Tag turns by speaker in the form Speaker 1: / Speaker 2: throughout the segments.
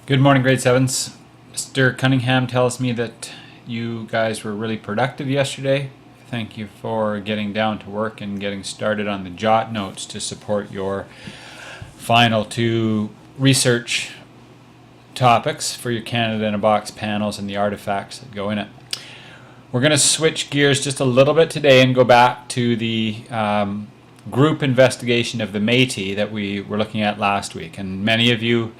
Speaker 1: Good morning, grade 7s. Mr. Cunningham tells me that you guys were really productive yesterday. Thank you for getting down to work and getting started on the jot notes to support your final two research topics for your Canada in a Box panels and the artifacts that go in it. We're going to switch gears just a little bit today and go back to the group investigation of the Métis that we were looking at last week. And many of you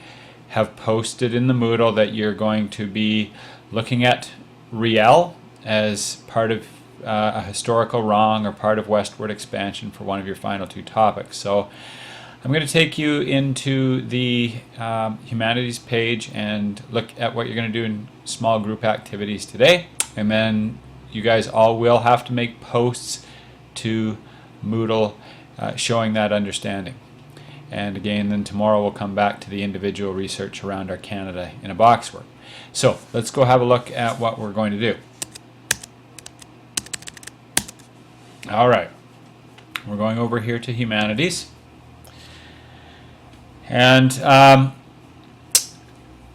Speaker 1: have posted in the Moodle that you're going to be looking at Riel as part of a historical wrong or part of westward expansion for one of your final two topics. So I'm going to take you into the humanities page and look at what you're going to do in small group activities today, and then you guys all will have to make posts to Moodle showing that understanding. And again, then tomorrow we'll come back to the individual research around our Canada in a Box work. So let's go have a look at what we're going to do. All right, we're going over here to humanities. And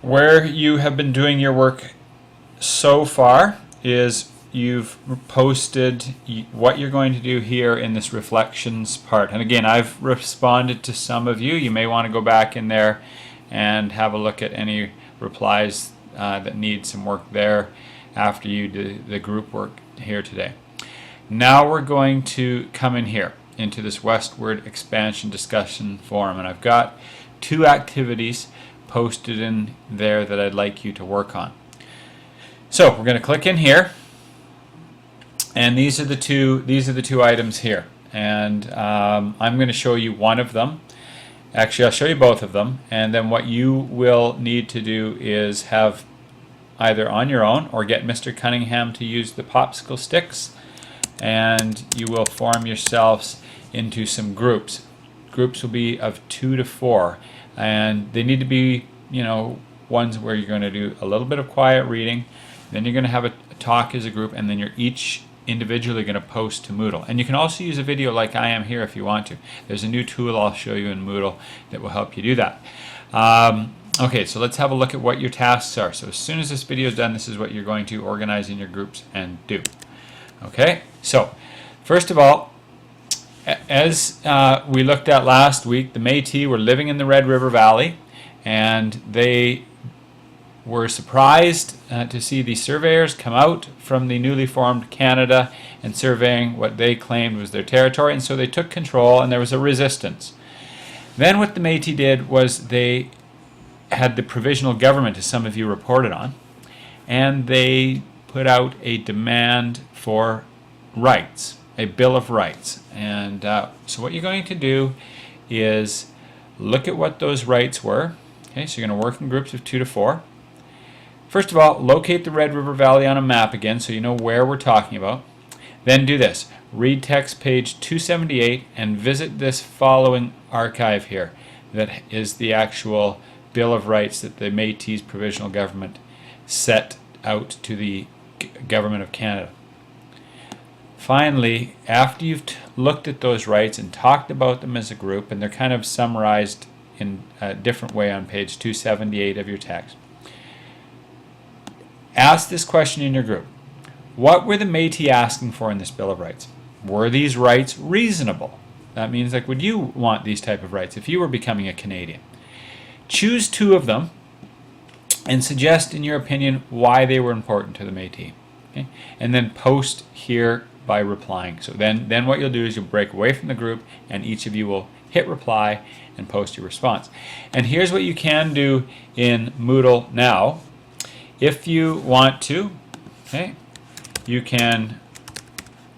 Speaker 1: where you have been doing your work so far is you've posted what you're going to do here in this reflections part. And again, I've responded to some of you. You may want to go back in there and have a look at any replies that need some work there after you do the group work here today. Now we're going to come in here into this westward expansion discussion forum, and I've got two activities posted in there that I'd like you to work on. So we're going to click in here. And these are the two items here, and I'm going to show you one of them. Actually, I'll show you both of them, and then what you will need to do is have either on your own or get Mr. Cunningham to use the popsicle sticks, and you will form yourselves into some groups. Groups will be of 2 to 4, and they need to be, ones where you're going to do a little bit of quiet reading, then you're going to have a talk as a group, and then you're each individually going to post to Moodle. And you can also use a video like I am here if you want to. There's a new tool I'll show you in Moodle that will help you do that. Okay, so let's have a look at what your tasks are. So as soon as this video is done, this is what you're going to organize in your groups and do. Okay, so first of all, as we looked at last week, the Métis were living in the Red River Valley, and they were surprised to see the surveyors come out from the newly formed Canada and surveying what they claimed was their territory, and so they took control, and there was a resistance. Then what the Métis did was they had the provisional government, as some of you reported on, and they put out a demand for rights, a Bill of Rights. And so what you're going to do is look at what those rights were. Okay, so you're going to work in groups of 2 to 4. First of all, locate the Red River Valley on a map again so you know where we're talking about. Then do this. Read text page 278 and visit this following archive here that is the actual Bill of Rights that the Métis provisional government set out to the Government of Canada. Finally, after you've looked at those rights and talked about them as a group, and they're kind of summarized in a different way on page 278 of your text, ask this question in your group. What were the Métis asking for in this Bill of Rights? Were these rights reasonable? That means, like, would you want these type of rights if you were becoming a Canadian? Choose 2 of them and suggest, in your opinion, why they were important to the Métis. Okay? And then post here by replying. So then what you'll do is you'll break away from the group, and each of you will hit reply and post your response. And here's what you can do in Moodle now. If you want to, okay, you can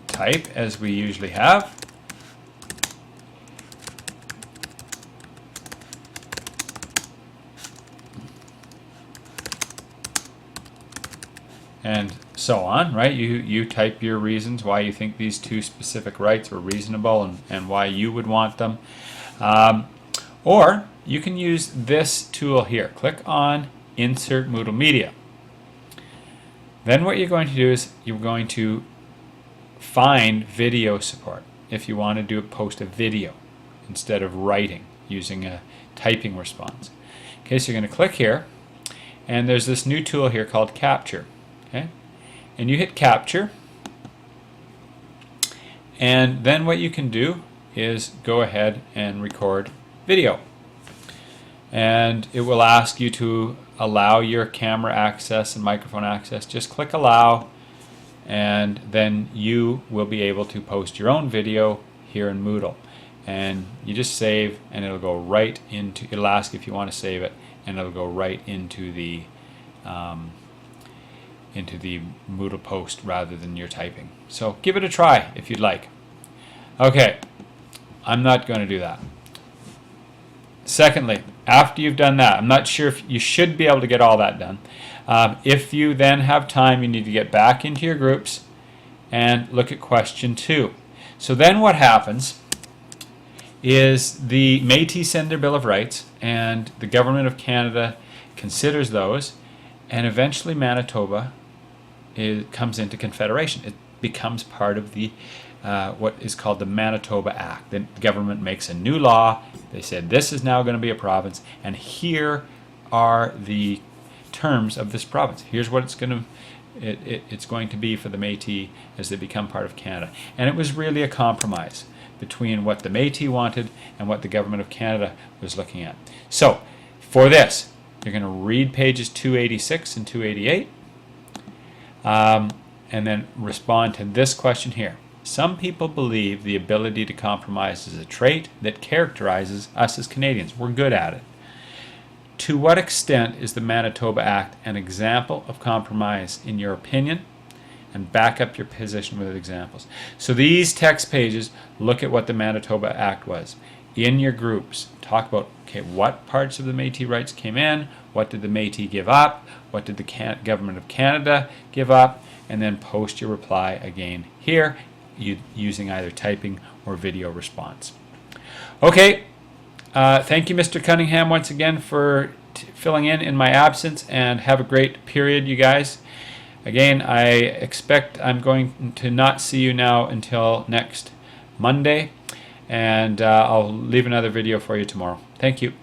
Speaker 1: type as we usually have. And so on, right? You type your reasons why you think these 2 specific rights were reasonable and why you would want them. Or you can use this tool here. Click on Insert Moodle Media. Then what you're going to do is you're going to find video support if you want to post a video instead of writing using a typing response. Okay, so you're going to click here, and there's this new tool here called Capture. Okay, and you hit Capture, and then what you can do is go ahead and record video. And it will ask you to allow your camera access and microphone access. Just click allow, and then you will be able to post your own video here in Moodle. And you just save, and it'll go right into, it'll ask if you want to save it, and it'll go right into the Moodle post rather than your typing. So give it a try if you'd like. Okay, I'm not going to do that. Secondly, after you've done that, I'm not sure if you should be able to get all that done. If you then have time, you need to get back into your groups and look at question 2. So then what happens is the Métis send their Bill of Rights, and the Government of Canada considers those, and eventually Manitoba comes into Confederation. It becomes part of the what is called the Manitoba Act. The government makes a new law. They said this is now going to be a province, and here are the terms of this province. Here's what it's going to be for the Métis as they become part of Canada. And it was really a compromise between what the Métis wanted and what the Government of Canada was looking at. So for this, you're going to read pages 286 and 288, and then respond to this question here. Some people believe the ability to compromise is a trait that characterizes us as Canadians. We're good at it. To what extent is the Manitoba Act an example of compromise in your opinion? And back up your position with examples. So these text pages look at what the Manitoba Act was. In your groups, talk about, okay, what parts of the Métis rights came in, what did the Métis give up, what did the Government of Canada give up, and then post your reply again here, using either typing or video response. Okay, thank you, Mr. Cunningham, once again for filling in my absence, and have a great period, you guys. Again, I expect I'm going to not see you now until next Monday, and I'll leave another video for you tomorrow. Thank you.